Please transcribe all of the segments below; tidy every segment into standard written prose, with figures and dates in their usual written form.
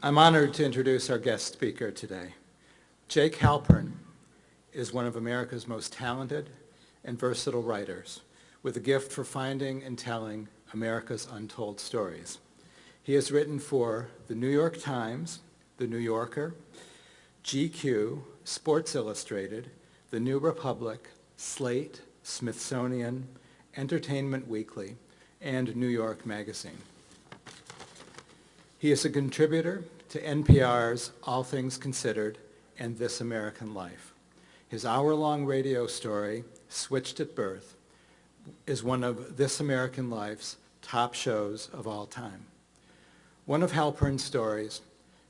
I'm honored to introduce our guest speaker today. Jake Halpern is one of America's most talented and versatile writers with a gift for finding and telling America's untold stories. He has written for the New York Times, The New Yorker, GQ, Sports Illustrated, The New Republic, Slate, Smithsonian, Entertainment Weekly, and New York Magazine. He is a contributor to NPR's All Things Considered and This American Life. His hour-long radio story, Switched at Birth, is one of This American Life's top shows of all time. One of Halpern's stories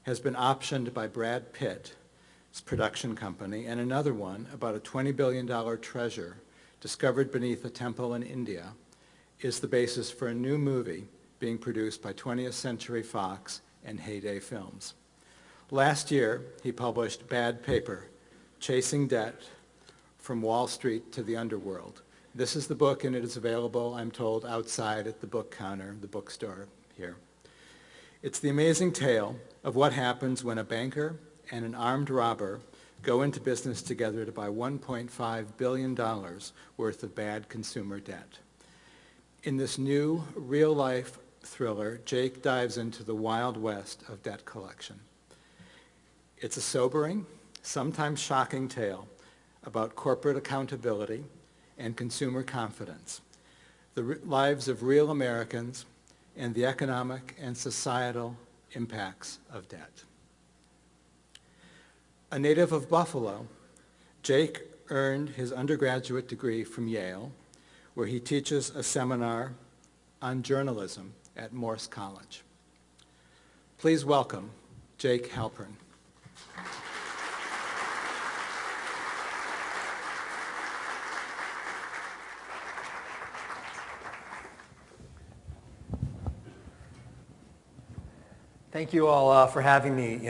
has been optioned by Brad Pitt's production company, and another one about a $20 billion treasure discovered beneath a temple in India is the basis for a new movie being produced by 20th Century Fox and Heyday Films. Last year, he published Bad Paper, Chasing Debt from Wall Street to the Underworld. This is the book, and it is available, I'm told, outside at the book counter, the bookstore here. It's the amazing tale of what happens when a banker and an armed robber go into business together to buy $1.5 billion worth of bad consumer debt. In this new, real-life thriller, Jake dives into the wild west of debt collection. It's a sobering, sometimes shocking tale about corporate accountability and consumer confidence, the lives of real Americans, and the economic and societal impacts of debt. A native of Buffalo, Jake earned his undergraduate degree from Yale, where he teaches a seminar on journalism at Morse College. Please welcome Jake Halpern. Thank you all for having me.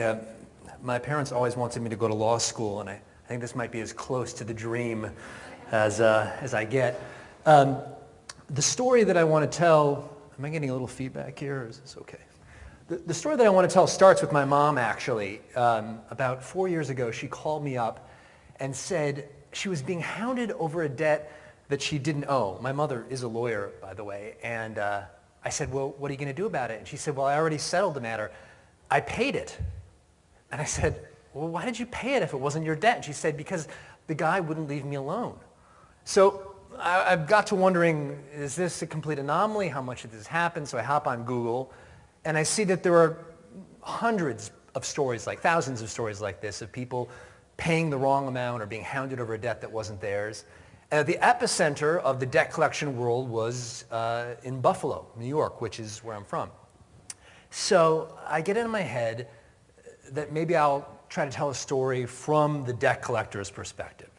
My parents always wanted me to go to law school, and I think this might be as close to the dream as I get. The story that I want to tell, am I getting a little feedback here, or is this okay? The story that I want to tell starts with my mom, actually. About 4 years ago, she called me up and said she was being hounded over a debt that she didn't owe. My mother is a lawyer, by the way, and I said, well, what are you going to do about it? And she said, well, I already settled the matter. I paid it. And I said, well, why did you pay it if it wasn't your debt? And she said, because the guy wouldn't leave me alone. So I've got to wondering, is this a complete anomaly? How much of this happened? So I hop on Google, and I see that there are hundreds of stories, like thousands of stories like this, of people paying the wrong amount or being hounded over a debt that wasn't theirs. The epicenter of the debt collection world was in Buffalo, New York, which is where I'm from. So I get in my head that maybe I'll try to tell a story from the debt collector's perspective.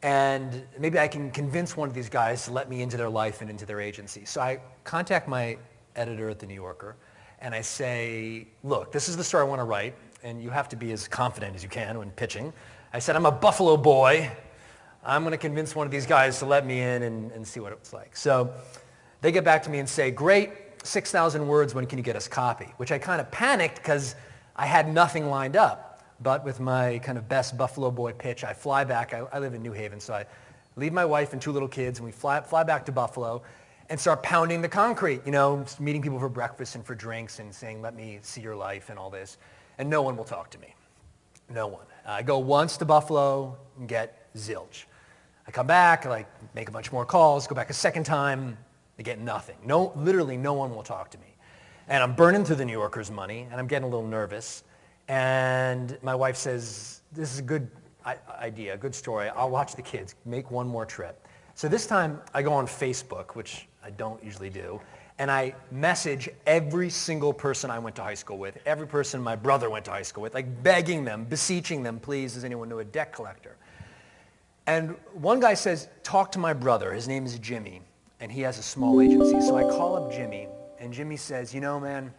And maybe I can convince one of these guys to let me into their life and into their agency. So I contact my editor at The New Yorker, and I say, look, this is the story I want to write, and you have to be as confident as you can when pitching. I said, I'm a Buffalo boy. I'm going to convince one of these guys to let me in and see what it's like. So they get back to me and say, great, 6,000 words, when can you get us copy? Which I kind of panicked because I had nothing lined up. But with my kind of best Buffalo boy pitch, I fly back. I live in New Haven, so I leave my wife and two little kids, and we fly back to Buffalo and start pounding the concrete, meeting people for breakfast and for drinks and saying, let me see your life and all this. And no one will talk to me. No one. I go once to Buffalo and get zilch. I come back, I make a bunch more calls, go back a second time, I get nothing. Literally no one will talk to me. And I'm burning through the New Yorker's money, and I'm getting a little nervous. And my wife says, this is a good idea, a good story. I'll watch the kids, make one more trip. So this time I go on Facebook, which I don't usually do, and I message every single person I went to high school with, every person my brother went to high school with, begging them, beseeching them, please, does anyone know a debt collector? And one guy says, talk to my brother. His name is Jimmy, and he has a small agency. So I call up Jimmy, and Jimmy says, man,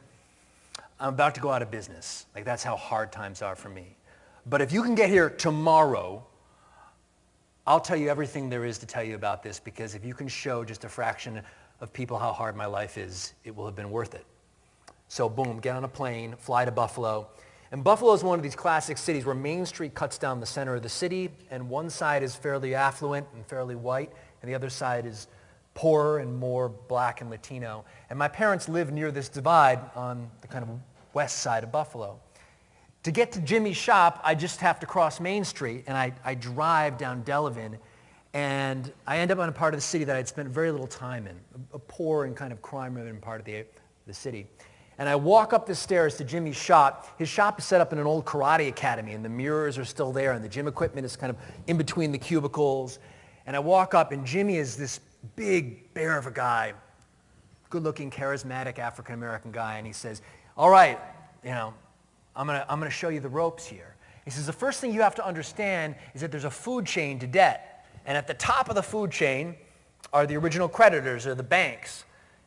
I'm about to go out of business. That's how hard times are for me. But if you can get here tomorrow, I'll tell you everything there is to tell you about this, because if you can show just a fraction of people how hard my life is, it will have been worth it. So boom, get on a plane, fly to Buffalo. And Buffalo is one of these classic cities where Main Street cuts down the center of the city, and one side is fairly affluent and fairly white, and the other side is poorer and more black and Latino. And my parents live near this divide on the kind of west side of Buffalo. To get to Jimmy's shop, I just have to cross Main Street, and I drive down Delavan, and I end up on a part of the city that I'd spent very little time in, a poor and kind of crime-ridden part of the city. And I walk up the stairs to Jimmy's shop. His shop is set up in an old karate academy, and the mirrors are still there, and the gym equipment is kind of in between the cubicles. And I walk up, and Jimmy is this big bear of a guy, good-looking, charismatic African-American guy, and he says, all right, I'm gonna show you the ropes here. He says, the first thing you have to understand is that there's a food chain to debt. And at the top of the food chain are the original creditors, or the banks.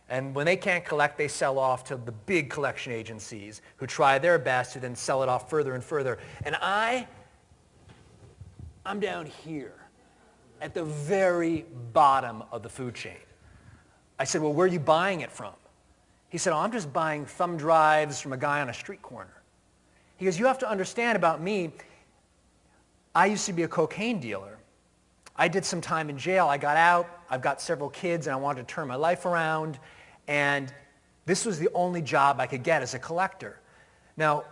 And when they can't collect, they sell off to the big collection agencies who try their best to then sell it off further and further. And I'm down here at the very bottom of the food chain. I said, well, where are you buying it from? He said, oh, I'm just buying thumb drives from a guy on a street corner. He goes, you have to understand about me, I used to be a cocaine dealer. I did some time in jail. I got out. I've got several kids, and I wanted to turn my life around. And this was the only job I could get as a collector. Now,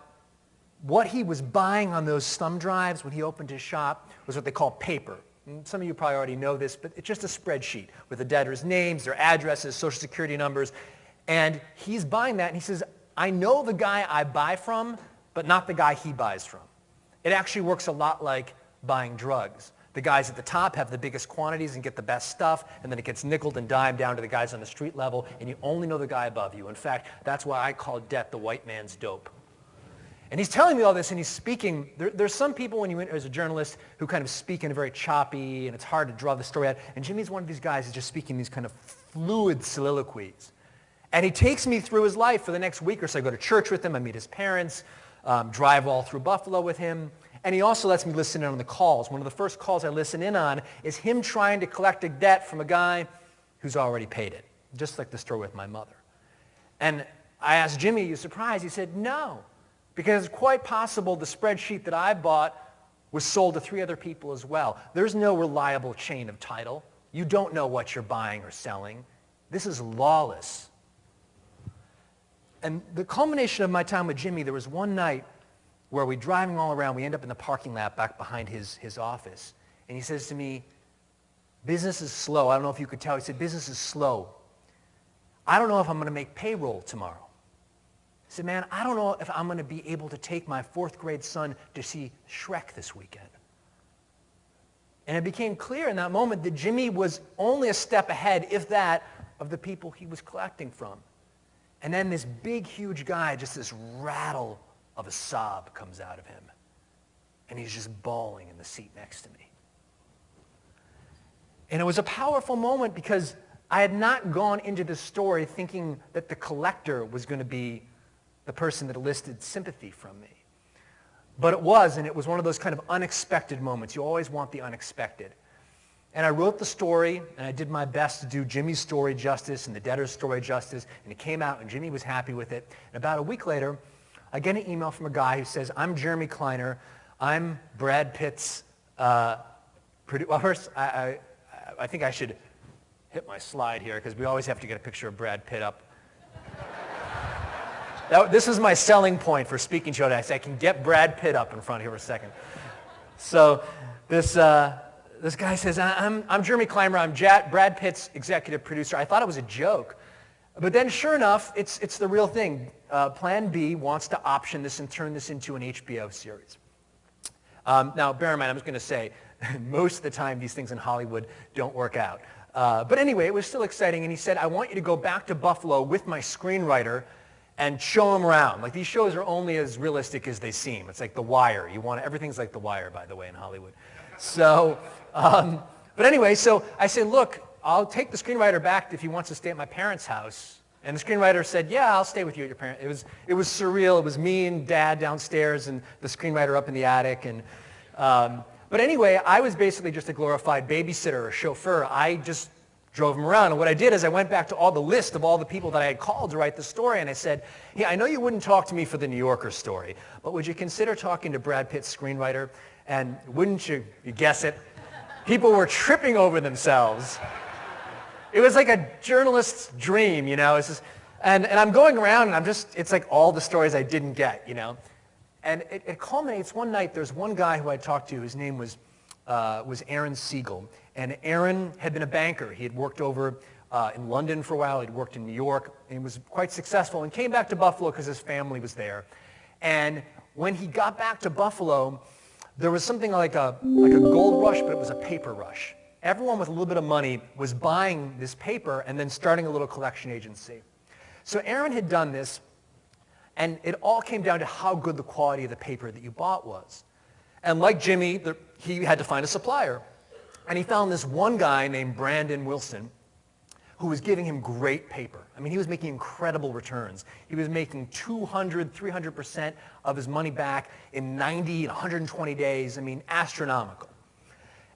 what he was buying on those thumb drives when he opened his shop was what they call paper. And some of you probably already know this, but it's just a spreadsheet with the debtors' names, their addresses, social security numbers. And he's buying that, and he says, I know the guy I buy from, but not the guy he buys from. It actually works a lot like buying drugs. The guys at the top have the biggest quantities and get the best stuff, and then it gets nickeled and dimed down to the guys on the street level, and you only know the guy above you. In fact, that's why I call debt the white man's dope. And he's telling me all this, and he's speaking. There's some people, when you as a journalist, who kind of speak in a very choppy, and it's hard to draw the story out. And Jimmy's one of these guys who's just speaking these kind of fluid soliloquies. And he takes me through his life for the next week or so. I go to church with him. I meet his parents, drive all through Buffalo with him. And he also lets me listen in on the calls. One of the first calls I listen in on is him trying to collect a debt from a guy who's already paid it, just like the story with my mother. And I asked Jimmy, are you surprised? He said, no, because it's quite possible the spreadsheet that I bought was sold to 3 other people as well. There's no reliable chain of title. You don't know what you're buying or selling. This is lawless. And the culmination of my time with Jimmy, there was one night where we're driving all around. We end up in the parking lot back behind his office. And he says to me, business is slow. I don't know if you could tell. He said, business is slow. I don't know if I'm going to make payroll tomorrow. I said, man, I don't know if I'm going to be able to take my 4th grade son to see Shrek this weekend. And it became clear in that moment that Jimmy was only a step ahead, if that, of the people he was collecting from. And then this big, huge guy, just this rattle of a sob comes out of him. And he's just bawling in the seat next to me. And it was a powerful moment because I had not gone into this story thinking that the collector was going to be the person that elicited sympathy from me. But it was, and it was one of those kind of unexpected moments. You always want the unexpected. And I wrote the story, and I did my best to do Jimmy's story justice and the debtor's story justice, and it came out, and Jimmy was happy with it. And about a week later, I get an email from a guy who says, I'm Jeremy Kleiner. I'm Brad Pitt's producer. Well, first, I think I should hit my slide here, because we always have to get a picture of Brad Pitt up. This is my selling point for speaking show today. I can get Brad Pitt up in front here for a second. So this guy says, I'm Jeremy Kleiner. I'm Brad Pitt's executive producer. I thought it was a joke. But then sure enough, it's the real thing. Plan B wants to option this and turn this into an HBO series. Now, bear in mind, I'm just going to say, most of the time these things in Hollywood don't work out. But anyway, it was still exciting. And he said, I want you to go back to Buffalo with my screenwriter and show him around. Like, these shows are only as realistic as they seem. It's like The Wire. Everything's like The Wire, by the way, in Hollywood. So, but anyway, so I said, look, I'll take the screenwriter back if he wants to stay at my parents' house. And the screenwriter said, yeah, I'll stay with you at your parents'. It was surreal. It was me and Dad downstairs and the screenwriter up in the attic. And but anyway, I was basically just a glorified babysitter or chauffeur. I just drove him around. And what I did is I went back to all the list of all the people that I had called to write the story, and I said, hey, I know you wouldn't talk to me for the New Yorker story, but would you consider talking to Brad Pitt's screenwriter? And wouldn't you guess it? People were tripping over themselves. It was like a journalist's dream, you know. It's just, and I'm going around, and it's like all the stories I didn't get, you know. And it culminates one night. There's one guy who I talked to. His name was Aaron Siegel. And Aaron had been a banker. He had worked over in London for a while. He'd worked in New York and was quite successful and came back to Buffalo because his family was there. And when he got back to Buffalo, there was something like a gold rush, but it was a paper rush. Everyone with a little bit of money was buying this paper and then starting a little collection agency. So Aaron had done this, and it all came down to how good the quality of the paper that you bought was. And like Jimmy, he had to find a supplier. And he found this one guy named Brandon Wilson who was giving him great paper. I mean, he was making incredible returns. He was making 200, 300% of his money back in 90 and 120 days. I mean, astronomical.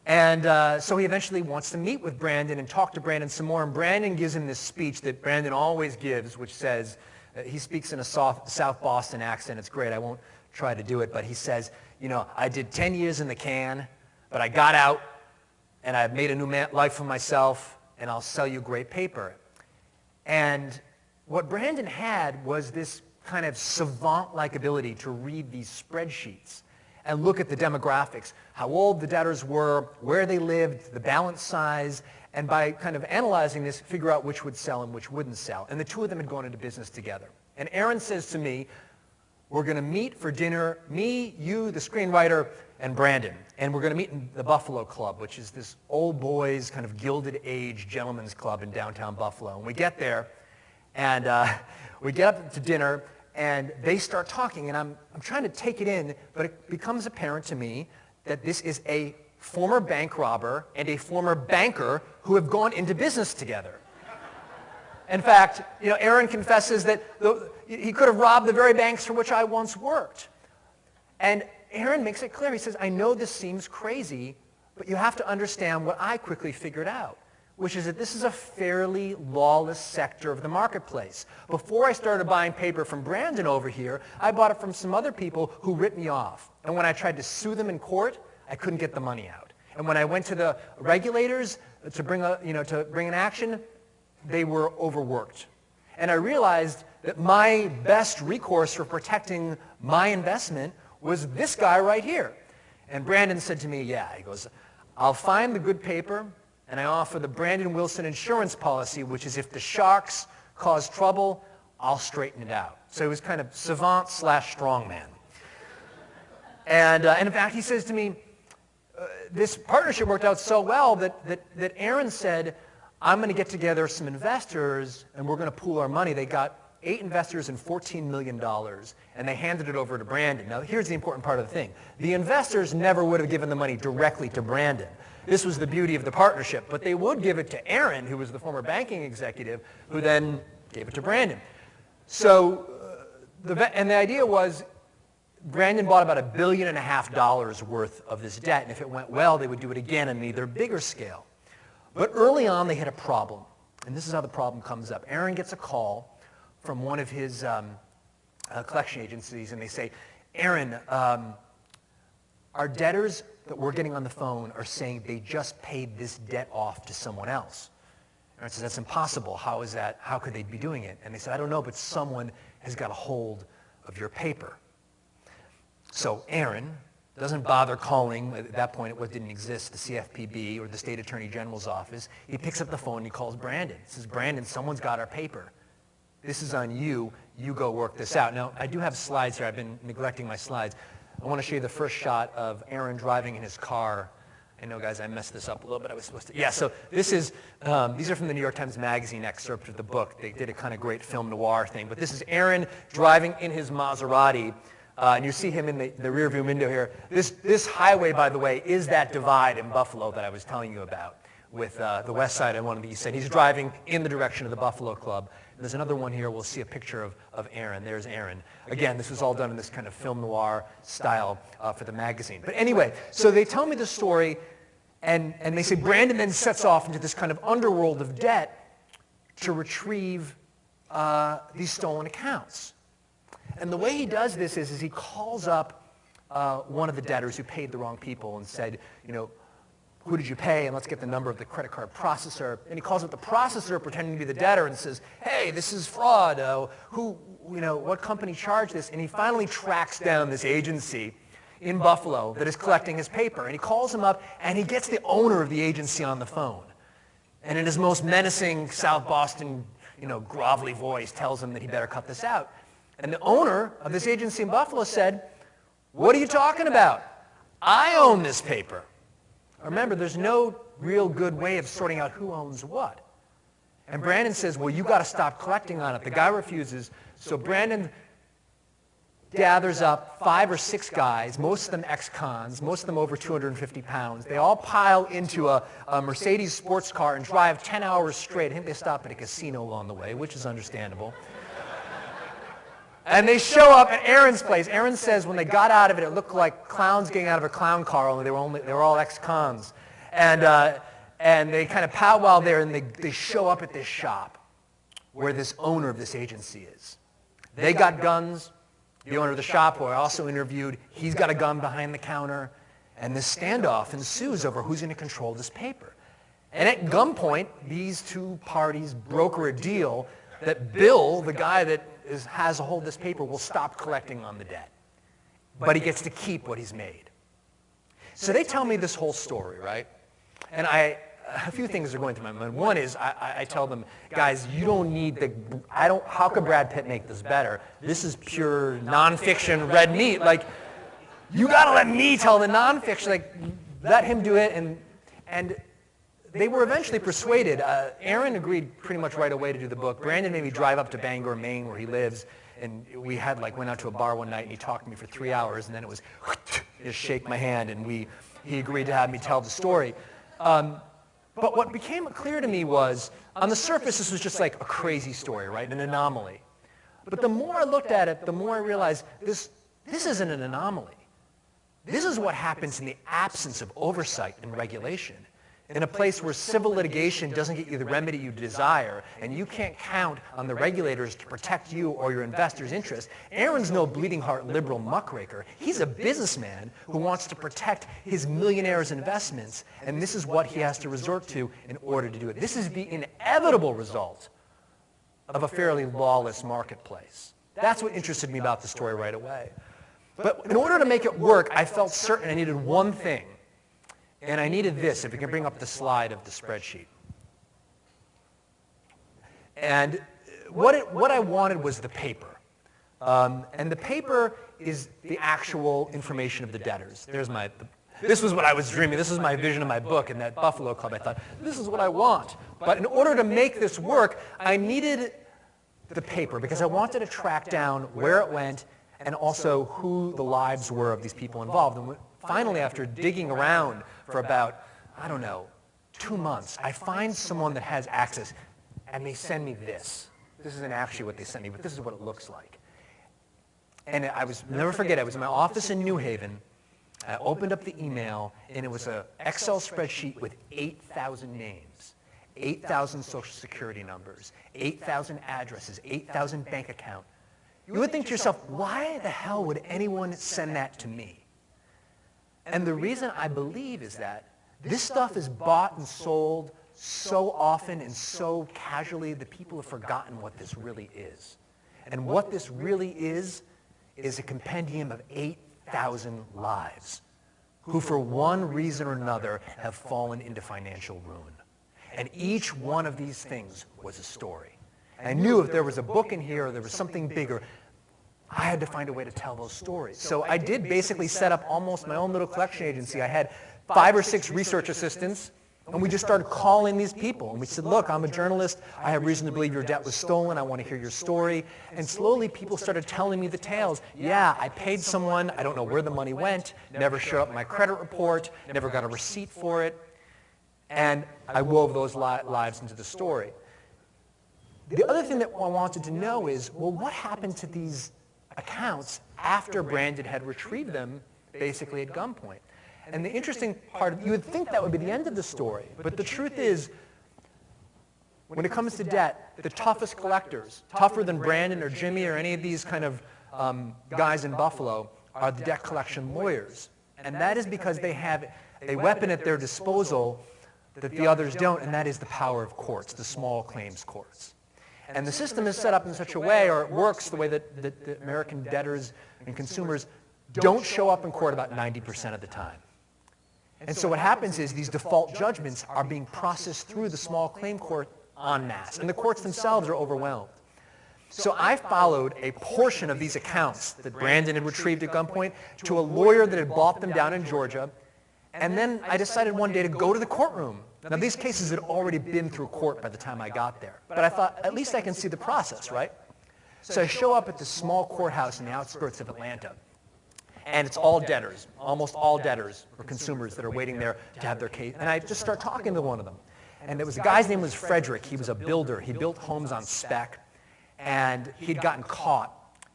And so he eventually wants to meet with Brandon and talk to Brandon some more. And Brandon gives him this speech that Brandon always gives, which says, he speaks in a South Boston accent. It's great. I won't try to do it. But he says, you know, I did 10 years in the can, but I got out, and I've made a new life for myself, and I'll sell you great paper. And what Brandon had was this kind of savant-like ability to read these spreadsheets and look at the demographics, how old the debtors were, where they lived, the balance size, and by kind of analyzing this, figure out which would sell and which wouldn't sell. And the two of them had gone into business together. And Aaron says to me, we're going to meet for dinner, me, you, the screenwriter, and Brandon. And we're going to meet in the Buffalo Club, which is this old boys kind of Gilded Age gentleman's club in downtown Buffalo. And we get there, and we get up to dinner, and they start talking. And I'm trying to take it in, but it becomes apparent to me that this is a former bank robber and a former banker who have gone into business together. In fact, you know, Aaron confesses that he could have robbed the very banks for which I once worked. And Aaron makes it clear. He says, I know this seems crazy, but you have to understand what I quickly figured out, which is that this is a fairly lawless sector of the marketplace. Before I started buying paper from Brandon over here, I bought it from some other people who ripped me off. And when I tried to sue them in court, I couldn't get the money out. And when I went to the regulators to bring an action, they were overworked. And I realized that my best recourse for protecting my investment was this guy right here. And Brandon said to me, yeah, he goes, I'll find the good paper, and I offer the Brandon Wilson insurance policy, which is if the sharks cause trouble, I'll straighten it out. So he was kind of savant / strongman. And in fact, he says to me, this partnership worked out so well that Aaron said, I'm going to get together some investors, and we're going to pool our money. They got 8 investors and $14 million, and they handed it over to Brandon. Now, here's the important part of the thing. The investors never would have given the money directly to Brandon. This was the beauty of the partnership. But they would give it to Aaron, who was the former banking executive, who then gave it to Brandon. So, the idea was Brandon bought about $1.5 billion worth of this debt, and if it went well, they would do it again on an either bigger scale. But early on, they had a problem, and this is how the problem comes up. Aaron gets a call from one of his collection agencies, and they say, Aaron, our debtors that we're getting on the phone are saying they just paid this debt off to someone else. Aaron says, that's impossible. How is that? How could they be doing it? And they said, I don't know, but someone has got a hold of your paper. So Aaron doesn't bother calling. At that point, it didn't exist, the CFPB or the State Attorney General's office. He picks up the phone and he calls Brandon. He says, Brandon, someone's got our paper. This is on you. You go work this out. Now, I do have slides here. I've been neglecting my slides. I want to show you the first shot of Aaron driving in his car. I know, guys, I messed this up a little bit. I was supposed to. Yeah, so this is, these are from the New York Times Magazine excerpt of the book. They did a kind of great film noir thing. But this is Aaron driving in his Maserati. And you see him in the rearview window here. This highway, by the way, is that divide in Buffalo that I was telling you about with the west side and one of the east side. He's driving in the direction of the Buffalo Club. And there's another one here. We'll see a picture of Aaron. There's Aaron. Again, this was all done in this kind of film noir style for the magazine. But anyway, so they tell me the story, And they say Brandon then sets off into this kind of underworld of debt to retrieve these stolen accounts. And the way he does this is he calls up one of the debtors who paid the wrong people and said, who did you pay? And let's get the number of the credit card processor. And he calls up the processor pretending to be the debtor and says, hey, this is fraud. What company charged this? And he finally tracks down this agency in Buffalo that is collecting his paper. And he calls him up, and he gets the owner of the agency on the phone. And in his most menacing South Boston, grovelly voice, tells him that he better cut this out. And the owner of this agency in Buffalo said, what are you talking about? I own this paper. Remember, there's no real good way of sorting out who owns what. And Brandon says, well, you got to stop collecting on it. The guy refuses. So Brandon gathers up 5 or 6 guys, most of them ex-cons, most of them over 250 pounds. They all pile into a Mercedes sports car and drive 10 hours straight. I think they stop at a casino along the way, which is understandable. And they show up at Aaron's place. Aaron says when they got out of it, it looked like clowns getting out of a clown car, only they were all ex-cons. And they kind of powwow there, and they show up at this shop where this owner of this agency is. They got guns. The owner of the shop, who I also interviewed, he's got a gun behind the counter. And this standoff ensues over who's going to control this paper. And at gunpoint, these two parties broker a deal that Bill, the guy that has a hold of this paper, will stop collecting on the debt. But he gets to keep what he's made. So they tell me this whole story, right? And a few things are going through my mind. One is I tell them, guys, you don't need how could Brad Pitt make this better? This is pure nonfiction red meat. Like, you got to let me tell the nonfiction. Like, let him do it. And they were eventually persuaded. Aaron agreed pretty much right away to do the book. Brandon made me drive up to Bangor, Maine, where he lives. And we went out to a bar one night, and he talked to me for 3 hours. And then it was just shake my hand. And he agreed to have me tell the story. But what became clear to me was, on the surface, this was just like a crazy story, right? An anomaly. But the more I looked at it, the more I realized this isn't an anomaly. This is what happens in the absence of oversight and regulation. In a place where civil litigation doesn't get you the remedy you desire, and you can't count on the regulators to protect you or your investors' interests, Aaron's no bleeding heart liberal muckraker. He's a businessman who wants to protect his millionaire's investments, and this is what he has to resort to in order to do it. This is the inevitable result of a fairly lawless marketplace. That's what interested me about the story right away. But in order to make it work, I felt certain I needed one thing. And I needed this, if you can bring up the slide of the spreadsheet. And what I wanted was the paper. And the paper is the actual information of the debtors. This was what I was dreaming. This was my vision of my book in that Buffalo Club. I thought, this is what I want. But in order to make this work, I needed the paper because I wanted to track down where it went and also who the lives were of these people involved. And finally, after digging around for about, 2 months, I find someone that has access, and they send me this. This isn't actually what they sent me, but this is what it looks like. And never forget, I was in my office in New Haven. I opened up the email, and it was an Excel spreadsheet with 8,000 names, 8,000 social security numbers, 8,000 addresses, 8,000 bank accounts. You would think to yourself, why the hell would anyone send that to me? And the reason I believe is that this stuff is bought and sold so often and so casually that people have forgotten what this really is. And what this really is a compendium of 8,000 lives who for one reason or another have fallen into financial ruin. And each one of these things was a story. And I knew if there was a book in here or there was something bigger, I had to find a way to tell those stories. So I did basically set up almost my own little collection agency. I had 5 or 6 research assistants, and we just started calling these people. And we said, look, I'm a journalist. I have reason to believe your debt was stolen. I want to hear your story. And slowly people started telling me the tales. Yeah, I paid someone. I don't know where the money went. Never showed up in my credit report. Never got a receipt for it. And I wove those lives into the story. The other thing that I wanted to know is, well, what happened to these accounts after Brandon had retrieved them basically at gunpoint? And the interesting part, you would think that would be the end of the story, but the truth is, when it comes to debt, the toughest collectors, tougher than Brandon or Jimmy or any of these kind of guys in Buffalo, are the debt collection lawyers. And that is because they have a weapon at their disposal that the others don't, and that is the power of courts, the small claims courts. And the system is set up in such a way, or it works the way that the American debtors and consumers don't show up in court about 90% of the time. And so what happens is these default judgments are being processed through the small claim court en masse, and the courts themselves are overwhelmed. So I followed a portion of these accounts that Brandon had retrieved at gunpoint to a lawyer that had bought them down in Georgia, and then I decided one day to go to the courtroom. Now these cases had already been through court by the time I got there, but I thought, at least I can see the process, right? So I show up at this small courthouse in the outskirts of Atlanta, and it's all debtors, almost all debtors or consumers that are waiting there to have their case. And I just start talking to one of them. And there was a guy's name was Frederick. He was a builder. He built homes on spec. And he'd gotten caught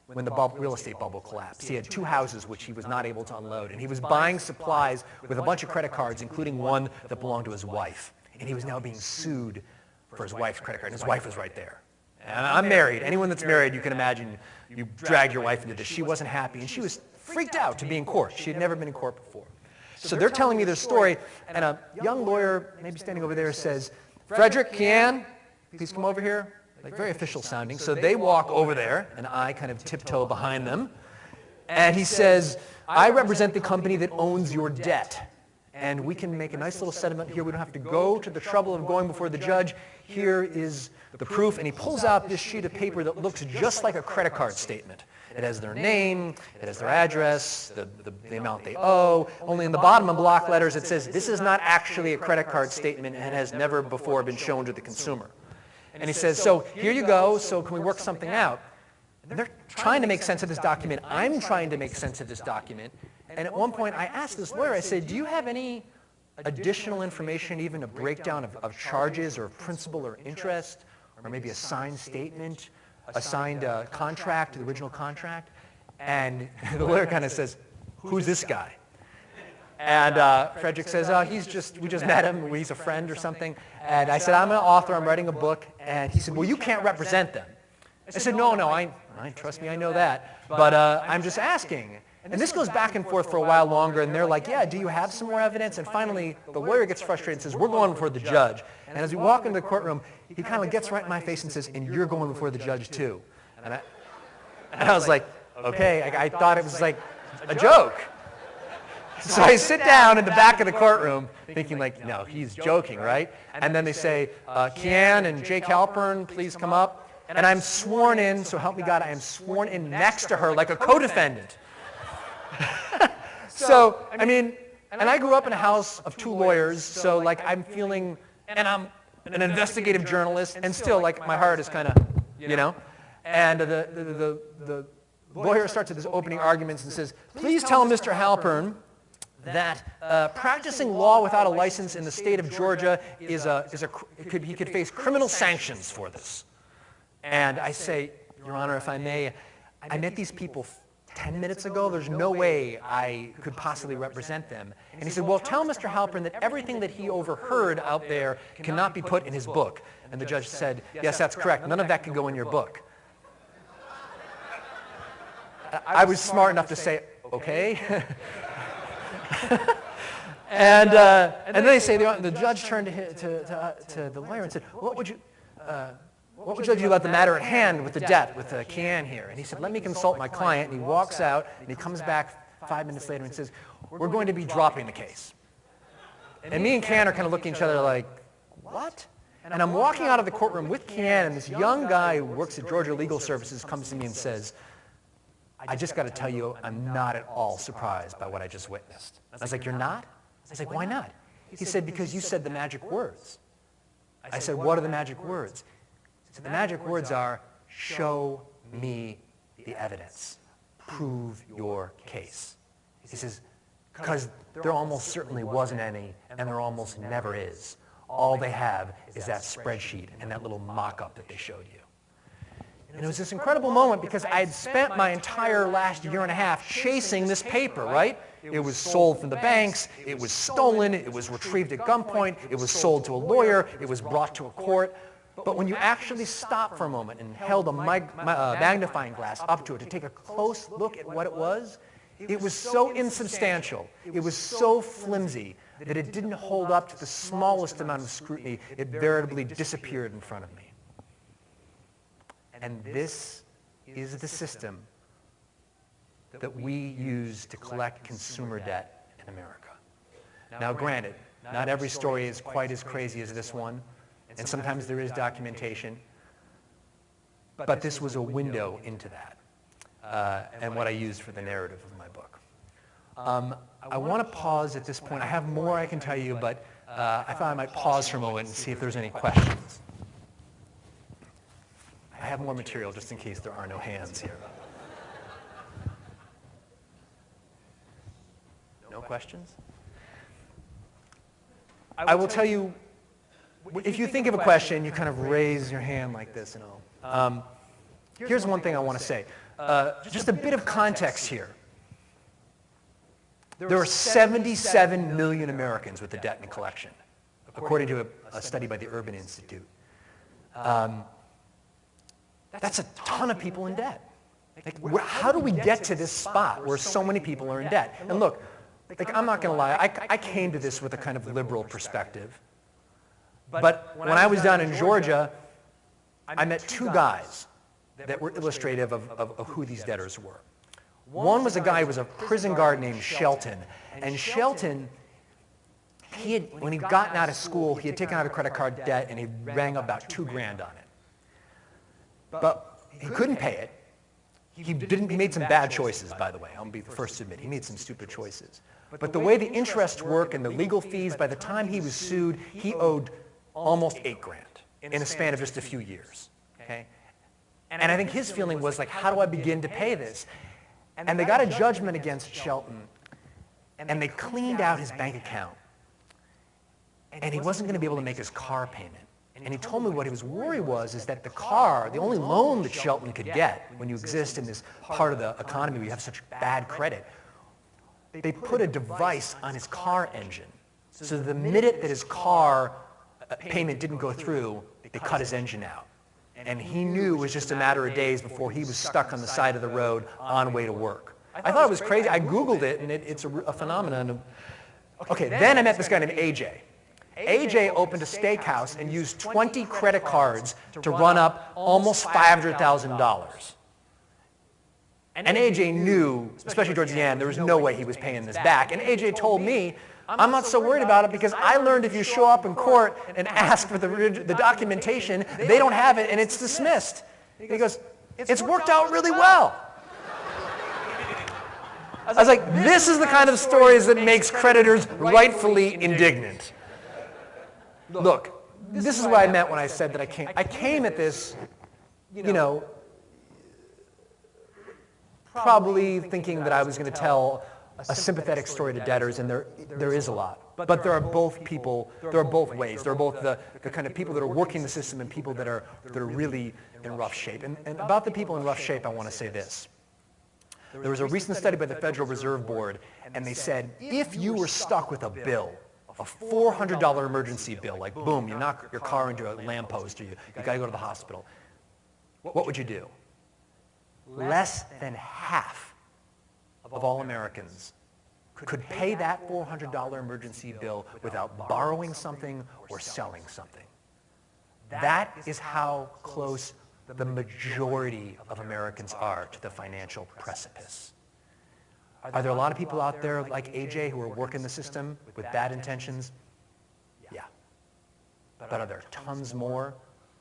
when the real estate bubble collapsed. He had 2 houses which he was not able to unload. And he was buying supplies with a bunch of credit cards, including one that belonged to his wife. And he was now being sued for his wife's credit card. And his wife was right there. And I'm married. Anyone that's married, you can imagine, you drag your wife into this. She wasn't happy. And she was freaked out to be in court. She had never been in court before. So they're telling me their story, and a young lawyer, maybe standing over there, says, "Frederick, Kian, please come over here." Like very official sounding. So they walk over there, and I kind of tiptoe behind them. And he says, "I represent the company that owns your debt. And we can make a nice little settlement here. We don't have to go to the trouble of going before the judge. Here is the proof." And he pulls out this sheet of paper that looks just like a credit card statement. It has their name, it has their address, the amount they owe. Only in the bottom in block letters it says, "This is not actually a credit card statement and has never before been shown to the consumer." And he says, "So here you go, so can we work something out?" And they're trying to make sense of this document. I'm trying to make sense of this document. And at one point I asked this lawyer, I said, "Do you have any additional information, even a breakdown of charges or principal or interest, or maybe a signed statement, a signed contract, the original contract?" And the lawyer kind of says, "Who's this guy?" And Frederick says, we just met him, he's a friend or something. And I said, "I'm an author, I'm writing a book." And he said, "Well, you can't represent them." I said, no, trust me, I know that. But I'm just asking. And this goes back and forth for a while longer, and they're like, "Yeah, do you have some more evidence?" And finally, the lawyer gets frustrated and says, "We're going before the judge." And as we walk into the courtroom, he kind of gets right in my face and says, "And you're going before the judge too." And I was like, okay, I thought it was like a joke. So I sit down in the back of the courtroom thinking like, no, he's joking, right? And then they say, "Kian and Jake Halpern, please come up." And I'm sworn in, so help me God, I am sworn in next to her like a co-defendant. So, I mean, and I grew up in a house of 2 lawyers, so like I'm feeling, and I'm an investigative journalist, and still like my heart is kind of, you know. And the lawyer starts with his opening arguments and says, "Please tell Mr. Halpern that practicing law without a license in the state of Georgia he could face criminal sanctions for this." And I say, "Your Honor, if I may, I met these people 10 minutes ago. There's no way I could possibly represent them." And he said, "Well, tell Mr. Halpern that everything that he overheard out there cannot be put in his book." And the judge said, "Yes, that's correct. None of that can go in your book." I was smart enough to say, "Okay." And then they say, the judge turned to the lawyer and said, what would you do about the matter at hand with the debt, with Kian here?" And he said, "Let me consult my client." And he walks out, and he comes back 5 minutes later and says, "We're going to be dropping the case." And me and Kian are kind of looking at each other like, what? And I'm walking out of the courtroom with Kian, and this young guy who works at Georgia Legal Services comes to me and says, "I just got to tell you, I'm not at all surprised by what I just witnessed." I was like, "You're not?" I was like, "Why not?" He said, "Because you said the magic words." I said, "What are the magic words?" He said, "The magic words are, show me the evidence. Prove your case." He says, "Because there almost certainly wasn't any, and there almost never is. All they have is that spreadsheet and that little mock-up that they showed you." And it was this incredible moment because I had spent my entire last year and a half chasing this paper, right? It was sold from the banks, it was stolen, it was retrieved at gunpoint, it was sold to a lawyer, it was brought to a court. But when you actually stopped for a moment and held a magnifying glass up to it to take a close look at what it was so insubstantial, it was so flimsy that it didn't hold up to the smallest amount of scrutiny. It veritably disappeared in front of me. And this is the system that we use to collect consumer debt in America. Now, granted, not every story is quite as crazy as this one, and sometimes there is documentation, but this was a window into that, and what I used for the narrative of my book. I want to pause at this point. I have more I can tell you, but I thought I might pause for a moment and see if there's any questions. I have more material just in case there are no hands here. No questions? I will tell you, if you think of a question, you kind of raise your hand like this and all. Here's one thing I want to say. Just a bit of context here. There are 77 million Americans with a debt and collection, according to a study by the Urban Institute. That's a ton of people in debt. Like, how do we get to this spot where so many people are in debt? And look, like, I'm not going to lie, I came to this with a kind of liberal perspective. But when I was down in Georgia, I met two guys that were illustrative of who these debtors were. One was a guy who was a prison guard named Shelton. And Shelton, when he'd gotten out of school, he had taken out a credit card debt and he rang up about $2 grand on it. But he couldn't pay it. He made some bad choices, by the way. I'll be the first to admit. He made some stupid choices. But the way the interest worked and the legal fees, by the time he was sued, he owed almost $8 grand in a span of just a few years. Okay? And I think his feeling was like, how do I begin to pay this? And they got a judgment against Shelton, and they cleaned out his bank account. And he wasn't going to be able to make his car payment. And he told me what his worry was is that the car, the only loan that Shelton could get when you exist in this part of the economy where you have such bad credit, they put a device on his car engine. So the minute that his car payment didn't go through, they cut his engine out. And he knew it was just a matter of days before he was stuck on the side of the road on way to work. I thought it was crazy. I Googled it, and it's a phenomenon. Okay, then I met this guy named AJ. AJ opened a steakhouse and used 20 credit cards to run up almost $500,000. And AJ knew, especially towards the end, there was no way he was paying this back. And AJ told me, I'm not so worried about it because I learned if you show up in court and ask for the documentation, they don't have it and it's dismissed. He goes, it's worked out really well. I was like, this is the kind of stories that makes creditors rightfully indignant. Look, this is what I meant when I said that I came at this, probably thinking that I was going to tell a sympathetic story to debtors, and there is a lot. But there are both people, there are both ways. There are both the kind of people that are working the system and people that are really in rough shape. And about the people in rough shape, I want to say this. There was a recent study by the Federal Reserve Board, and they said, if you were stuck with a bill, a $400 emergency bill, like boom, you knock your car into a lamppost or you got to go to the hospital, what would you do? Less than half of all Americans could pay that $400 emergency bill without borrowing something or selling something. That is how close the majority of Americans are to the financial precipice. Are there a lot of people out there like AJ who are working the system with bad intentions? Yeah. But are there tons more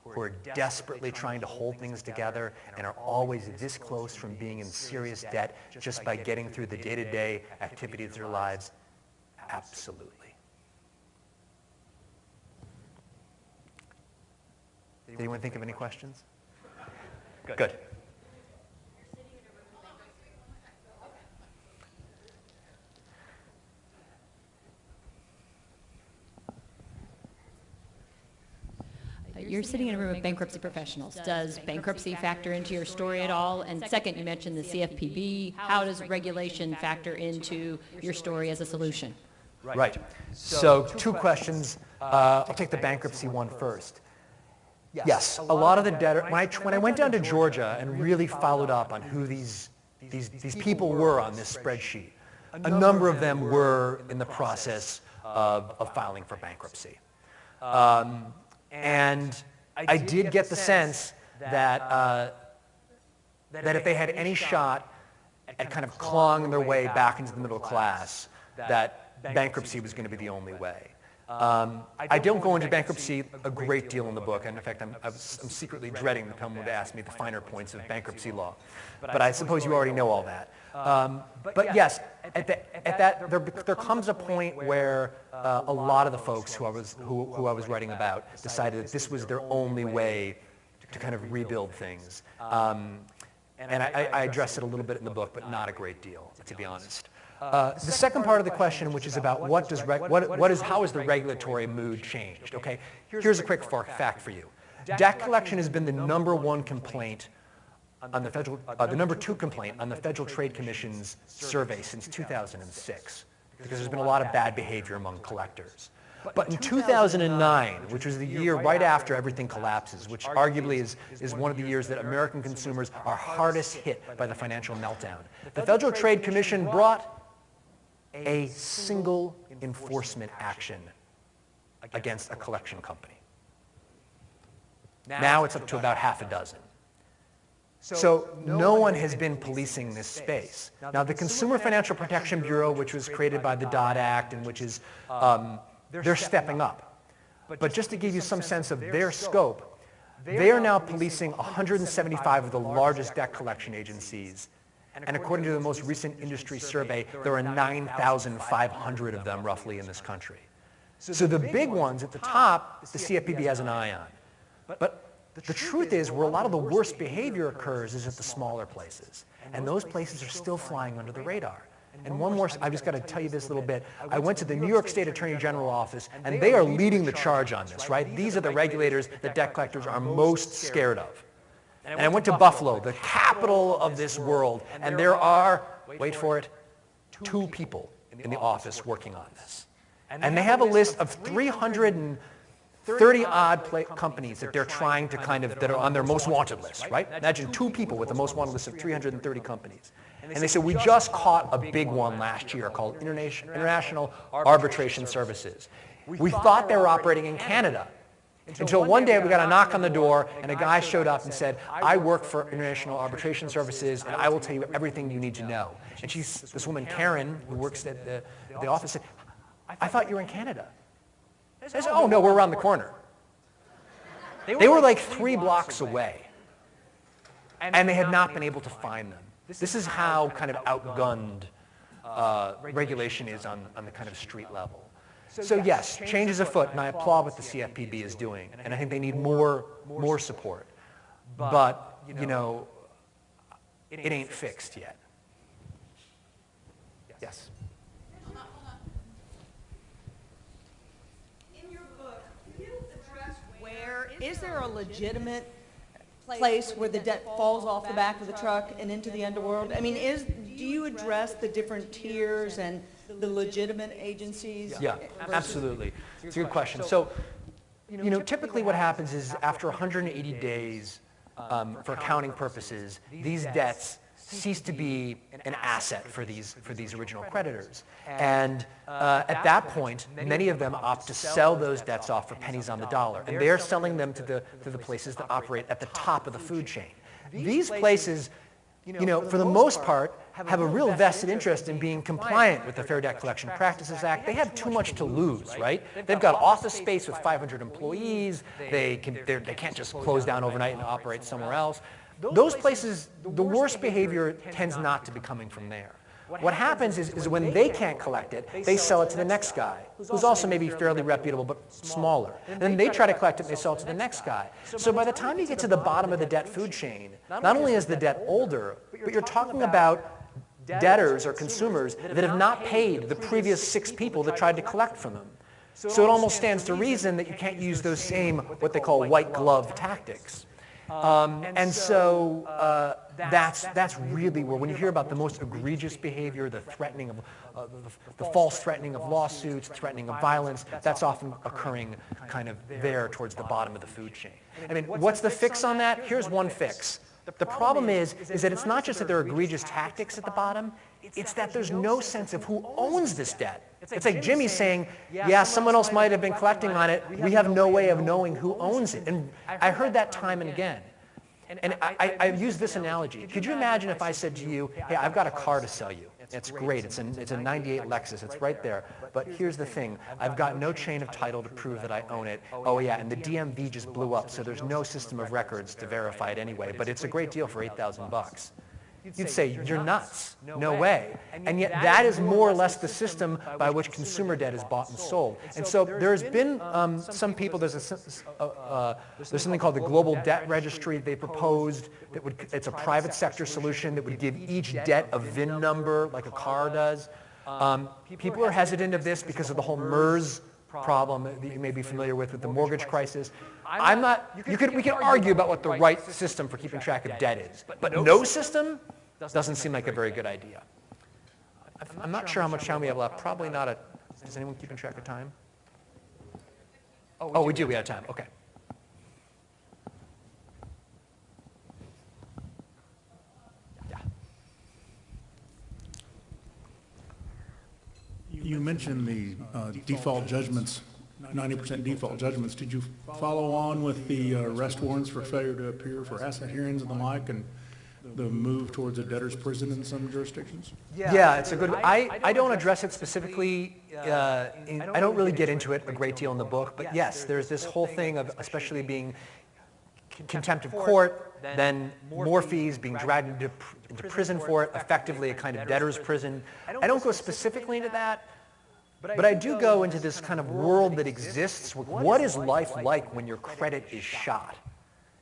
who are desperately trying to hold things together and are always this close from being in serious debt just by getting through the day-to-day activities of their lives? Absolutely. Did anyone think of any questions? Good. you're sitting in a room of bankruptcy professionals. Does bankruptcy factor into your story at all? And second, you mentioned the CFPB. How does regulation factor into your story as a solution? Right. So 2 questions. I'll take the bankruptcy one first. Yes, a lot of the debtors, when I went down to Georgia and really followed up on who these people were on this spreadsheet, a number of them were in the process of filing for bankruptcy. And I did get the sense that if they had any shot at kind of clawing their way back into the middle class, that bankruptcy was going to be the only way. I don't go into bankruptcy a great deal in the book, and in fact, I'm secretly dreading the someone to ask me the finer points of bankruptcy law. But I suppose you already know all that. But yes, there comes a point where a lot of the folks who I was writing about decided that this was their only way to kind of rebuild things. And I address it a little bit in the book, but not a great deal, to be honest. The second part of the question, which is about how has the regulatory mood changed? Okay, here's a quick fact for you. Debt collection has been the #1 complaint on the number 2 complaint on the Federal Trade Commission's survey since 2006, because there's been a lot of bad behavior among collectors. But in 2009, which was the year right after everything collapses, which arguably is one of the years that American consumers are hardest hit by the financial meltdown, the Federal Trade Commission brought a single enforcement action against a collection company. Now it's up to about half a dozen. So no one has been policing this space. Now the Consumer Financial Protection Bureau, which was created by the Dodd Act and which is, they're stepping up. But just to give you some sense of their scope, they are now policing 175 of the largest debt collection agencies. And according to the most recent industry survey, there are 9,500 of them roughly in this country. So the big ones at the top, the CFPB has an eye on. But the truth is, where a lot of the worst behavior occurs is at the smaller places. And those places are still flying under the radar. And one more, I've just got to tell you this little bit. I went to the New York State Attorney General office, and they are leading the charge on this, right? These are the regulators that debt collectors are most scared of. And I went to Buffalo, the capital of this world, and there are, wait for it, 2 people in the office working on this. And they have a list of 330-odd companies that they're trying to that are on their most wanted list, right? Imagine 2 people with the most wanted list of 330 companies. And they said, we just caught a big one last year called International Arbitration Services. We thought they were operating in Canada. Until one day we got a knock on the door and a guy showed up and said, I work for International Arbitration Services and I will tell you everything you need to know. And this woman, Karen, who works at the office, said, I thought you were in Canada. I said, oh no, we're around the corner. They were like 3 blocks away. And they had not been able to find them. This is how kind of outgunned regulation is on the kind of street level. So yes, change is afoot, and I applaud what the CFPB is doing, and I think they need more support. But, you know, it ain't fixed yet. Yes? Hold on. In your book, can you address where, is there a legitimate place where the debt falls off the back of the truck and into the underworld? I mean, do you address the different tiers and the legitimate agencies? Yeah, absolutely. It's a good question. So, you know, typically what happens is after 180 days, for accounting purposes, these debts cease to be an asset for these original creditors. And at that point, many of them opt to sell those debts off for pennies on the dollar. And they're selling them to the places that operate at the top of the food chain. These places, you know, for the most part, have a real vested interest in being compliant with the Fair Debt Collection Practices Act. They have too much to lose, right? They've got office space with 500 employees. They can't just close down overnight and operate somewhere else. Those places, the worst behavior tends not to be coming from there. What happens is when they can't collect it, they sell it to the next guy, who's also maybe fairly reputable but smaller. And then they try to collect it and they sell it to the next guy. So by the time you get to the bottom of the debt food chain, not only is the debt older, but you're talking about debtors or consumers that have not paid the previous 6 people that tried to collect from them. So it almost stands to reason that you can't use those same, what they call white glove tactics. And so that's really where, when you hear about the most egregious behavior, the threatening of, the false threatening of lawsuits, threatening of violence, that's often occurring kind of there towards the bottom of the food chain. I mean, what's the fix on that? Here's one fix. The problem is that it's not just that there are egregious tactics at the bottom, it's that there's no sense of who owns this debt. It's like Jimmy saying, yeah, someone else might have been collecting on it. We have no way of knowing who owns it. And I heard that time and again. And I use this analogy. Could you imagine if I said to you, hey, I've got a car to sell you. It's great. It's a 98 Lexus. It's right there. But here's the thing. I've got no chain of title to prove that I own it. Oh, yeah, and the DMV just blew up, so there's no system of records to verify it anyway. But it's a great deal for $8,000. You'd say, you're nuts. No way. And yet that is more or less the system by which consumer debt is bought and sold. And so there's been some people, there's something called the Global Debt Registry they proposed. It's a private sector solution that would give each debt a VIN number like a car does. People are hesitant of this because of the whole MERS problem that you may be familiar with the mortgage crisis. We can argue about what the right system for keeping track of debt is, but no system doesn't seem like a very good idea. I'm not sure how much time we have left. Probably not is anyone keeping track of time? Oh, we do. We have time. Okay. Yeah. You mentioned the default judgments, 90% default judgments. Did you follow on with the arrest warrants for failure to appear for asset hearings and the like, and the move towards a debtor's prison in some jurisdictions? Yeah, it's a good. I don't address it specifically. I don't really get into it a great deal in the book. But yes, there's this whole thing of especially being contempt of court, then more fees, being dragged into prison for it, effectively a kind of debtor's prison. I don't go specifically into that. But I do go into this kind of world that exists. What is life like when your credit is shot?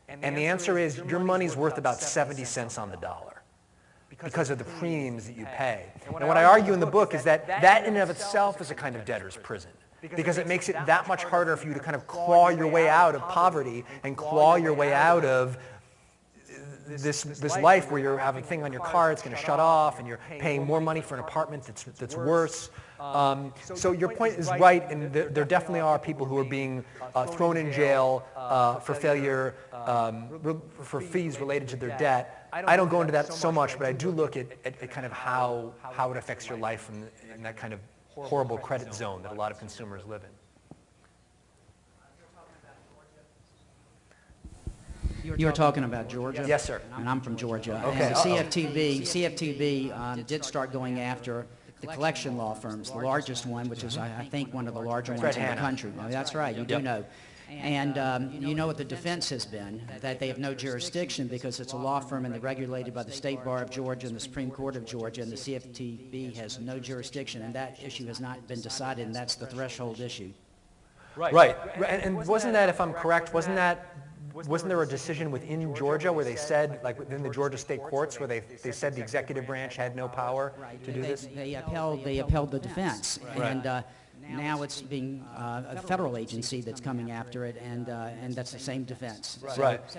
And the answer is your money's worth about 70 cents on the dollar because of the premiums that you pay. And what I argue in the book is that that in and of itself is a kind of debtor's prison, because it makes it that much harder for you to kind of claw your way out of poverty and claw your way out of this life where you have a thing on your car, it's going to shut off, and you're paying more money for an apartment that's worse. So your point is right, and there definitely are people who are being thrown in jail for failure, for fees related to their debt. I don't go into that so much, but I do look at kind of how it affects your life in that kind of horrible credit zone that a lot of consumers live in. You were talking about Georgia? Yes, sir. And I'm from Georgia. Okay. And the CFTB did start going after the collection law firms, the largest one, which is, I think, one of the larger ones in the country. Oh, that's right, you do know. And you know what the defense has been, that they have no jurisdiction because it's a law firm and they're regulated by the State Bar of Georgia and the Supreme Court of Georgia, and the CFTB has no jurisdiction, and that issue has not been decided, and that's the threshold issue. Right. And wasn't that, if I'm correct, wasn't there a decision within Georgia where they said, like within the Georgia state courts, where they said the executive branch had no power to do this? They upheld the defense, and now it's being a federal agency that's coming after it, and that's the same defense.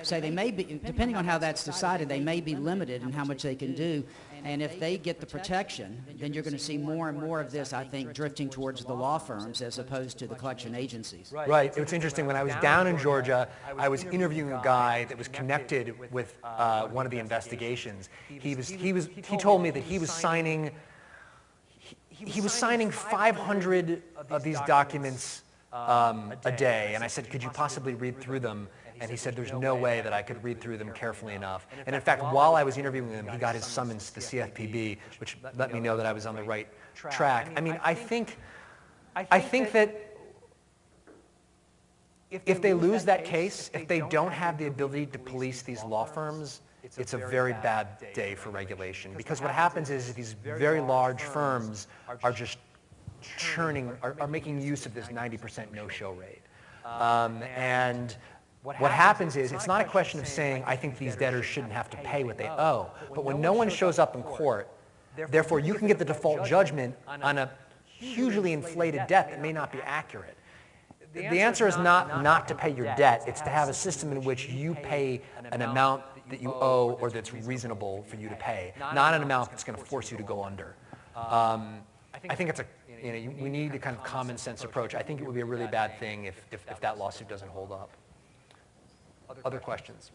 So they may be, depending on how that's decided, they may be limited in how much they can do. And if they get the protection, then you're going to see more and more of this, I think, drifting towards the law firms as opposed to the collection agencies. Right. It was interesting. When I was down in Georgia, I was interviewing a guy that was connected with one of the investigations. He told me that he was signing 500 of these documents a day, and I said, could you possibly read through them? And he said, there's no way that I could read through them carefully enough. And in fact, while I was interviewing him, he got his summons to the CFPB, which let me know that I was on the right track. I mean, I think that if they lose that case, if they don't have the ability to police these law firms, it's a very bad day for regulation. Because what happens is these very large firms are just are making use of this 90% no-show rate. And what happens is, it's not a question of saying, I think these debtors shouldn't have to pay what they owe. But when no one shows up in court, therefore you can get the default judgment on a hugely inflated debt that may not be accurate. The answer is not to pay your debt. It's to have a system in which you pay an amount that you owe or that's reasonable for you to pay, not an amount that's going to force you to go under. I think it's we need a kind of common sense approach. I think it would be a really bad thing if that lawsuit doesn't hold up. Other questions?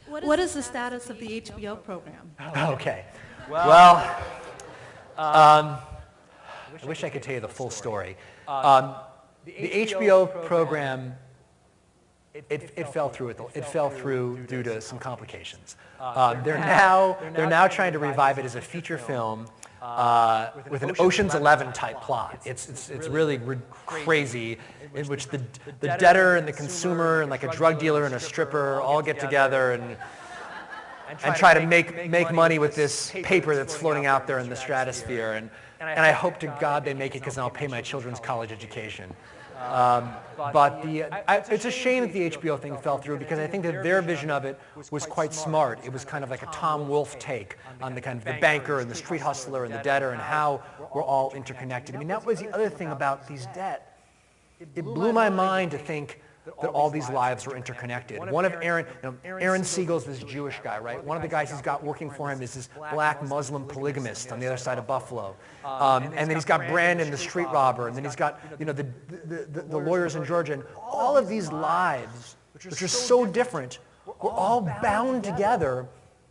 What is the status of the HBO program? Okay. Well, I wish I could tell you the full story. The HBO program, it fell through. It fell through due to some complications. They're now trying to revive it as a feature film with an Ocean's 11 type plot. It's really crazy, in which the debtor and the consumer and like a drug dealer and a stripper all get together and try to make money with this paper that's floating out there in the stratosphere. And I hope to God they make it, because then I'll pay my children's college education. But it's a shame that the HBO thing fell through, because I think that their vision of it was quite smart. It was kind of like a Tom Wolfe take on the kind of the banker and the street hustler and the debtor and how we're all interconnected. I mean, that was the other thing about these debt. It blew my mind to think that all these lives were interconnected. One of Aaron Siegel's this Jewish guy, right? One of the guys he's got working for him is this black Muslim polygamist on the other side of Buffalo. And then he's got Brandon, the street robber, and then he's got the lawyers in Georgia. And all of these lives, which are so different, were all bound together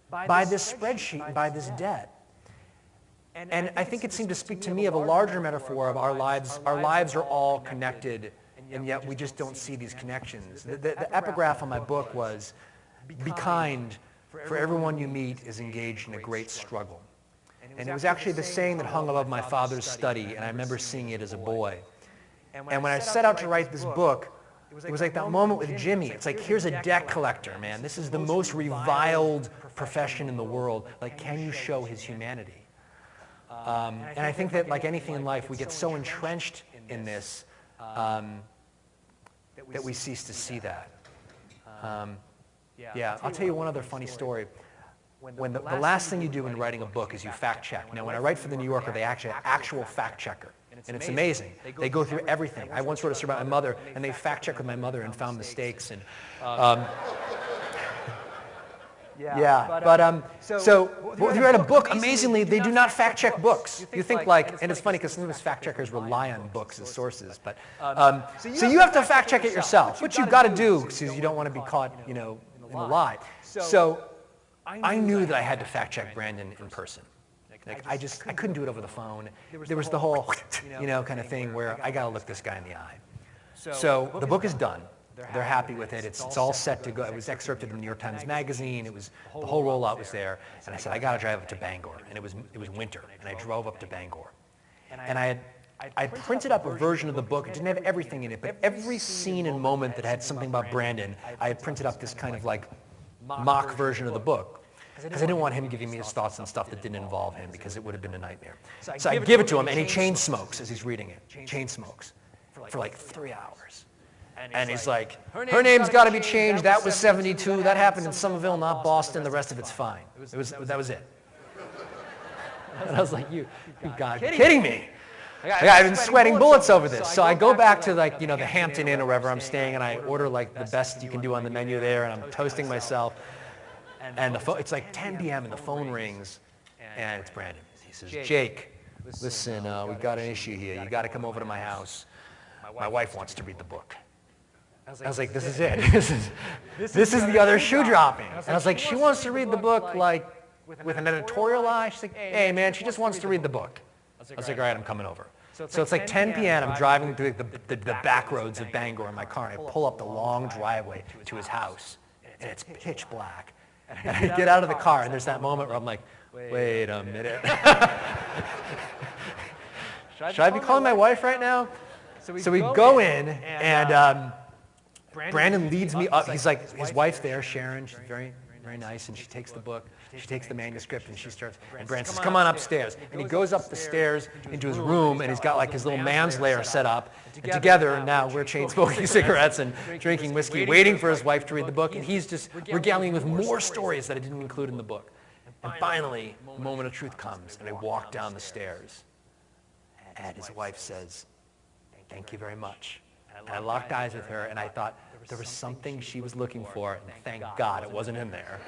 by this spreadsheet, by this debt. And I think it seemed to speak to me of a larger metaphor of our lives. Our lives are all connected, and yet we just don't see these connections. The epigraph on my book was, "Be kind, for everyone you meet is engaged in a great struggle." And it was actually the saying that hung above my father's study, and I remember seeing it as a boy. And when I set out to write this book, it was like that moment with Jimmy. It's like, here's a debt collector, man. This is the most reviled profession in the world. Like, can you show his humanity? And I think that, like anything in life, we get so entrenched in this that we cease to see that. Yeah, I'll tell you one other funny story. When the last thing you do when writing a book is you fact check. Now, when I write for the New Yorker, they actually have actual fact checker. And it's amazing. They go through everything. I once wrote a story about my mother, and they fact checked with my mother and found mistakes. And so when you write a book, amazingly, they do not fact check books. You think like, and it's funny because sometimes fact checkers rely on books as sources, but so you have to fact check it yourself, which you've got to do because you don't want to be caught, in a lie. So I knew that I had to fact check Brandon in person. Like I couldn't do it over the phone. There was the whole, kind of thing where I got to look this guy in the eye. So the book is done. They're happy with it. It's all set to go. It was excerpted in the New York Times Magazine. It was the whole rollout was there. And I said, I got to drive up to Bangor. And it was winter. And I drove up to Bangor. And I printed up a version of the book. It didn't have everything in it, but every scene and moment that had something about Brandon, I had printed up this kind of like mock version of the book. Because I didn't want him giving me his thoughts on stuff that didn't involve him, because it would have been a nightmare. So I give it to him, and he chain smokes as he's reading it. Chain smokes for like 3 hours. And he's like, her name's got to be changed. That was 72. That happened in Somerville, not Boston. The rest of it's fine. That was it. And I was like, you got to be kidding me. I've been sweating bullets over this. So I go back to like, the Hampton Inn or wherever I'm staying, and I order like the best you can do on the menu there, and I'm toasting myself. And it's like 10 p.m. and the phone rings, and it's Brandon. He says, Jake, listen, we got an issue here. You got to come over to my house. My wife wants to read the book. I was like, this is it. This is the other shoe dropping. And I was like, she wants to read the book like with an editorial eye? She's like, hey, man, she just wants to read the book. I was like, all right, I'm coming over. So it's like 10 p.m. I'm driving through the back roads of Bangor in my car, and I pull up the long driveway to his house, and it's pitch black. And I get out of the car, and there's that moment where I'm like, wait a minute. Should I be calling my wife right now? So we go in, and Brandon leads me up. He's like, his wife's there, Sharon. She's very very nice, and she takes the book, she takes the manuscript, and she starts, and Brandon says, come on upstairs. And he goes up the stairs into his room, and he's got like his little man's lair set up. And together, now we're chain smoking cigarettes and drinking whiskey, waiting for his wife to read the book, and he's just regaling with more stories that I didn't include in the book. And finally, the moment of truth comes, and I walk down the stairs, and his wife says, thank you very much. And I locked eyes with her, and I thought there was something she was looking for, and thank God it wasn't in there.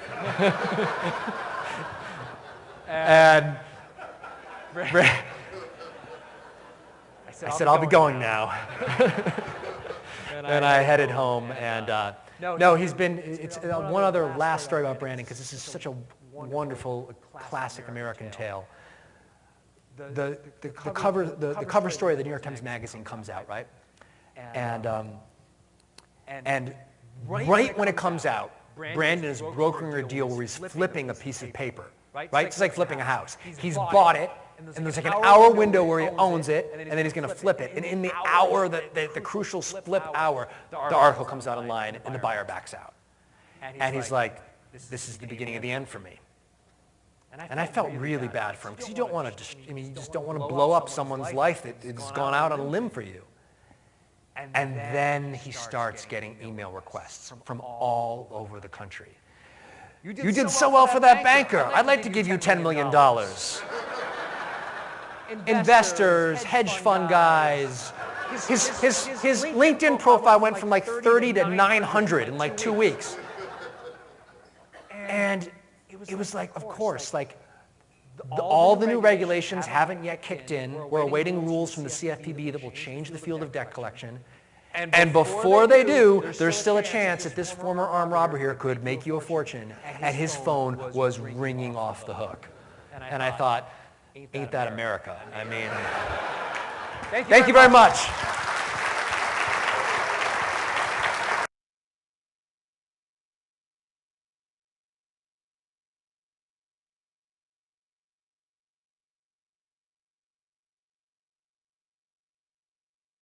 And I said, I'll be going now. And I headed home, and no, he's been, it's one other last story about Brandon, because this is such a wonderful, classic American tale. The cover story of the New York Times Magazine comes out, right? And right when it comes out, Brandon is brokering a deal where he's flipping a piece of paper, right? It's like flipping a house. He's bought it, and there's like an hour window where he owns it, and then he's going to flip it. And in the hour, the crucial flip hour, the article comes out online, and the buyer backs out. And he's like, this is the beginning of the end for me. And I felt really bad for him, because you don't want to, you just don't want to blow up someone's life that has gone out on a limb for you. And then he starts getting email requests from all over the country. You did so well for that banker. I'd like to give you $10 million. Investors, hedge fund guys. His LinkedIn profile went from like 30 to 900 in like 2 weeks. And it was like, of course, like all the new regulations haven't yet kicked in. We're awaiting rules from the CFPB that will change the field of debt collection. And before they do, there's still a chance that this former armed robber here could make you a fortune. And his phone was ringing off the hook. And I thought, ain't that America? I mean, thank you very much.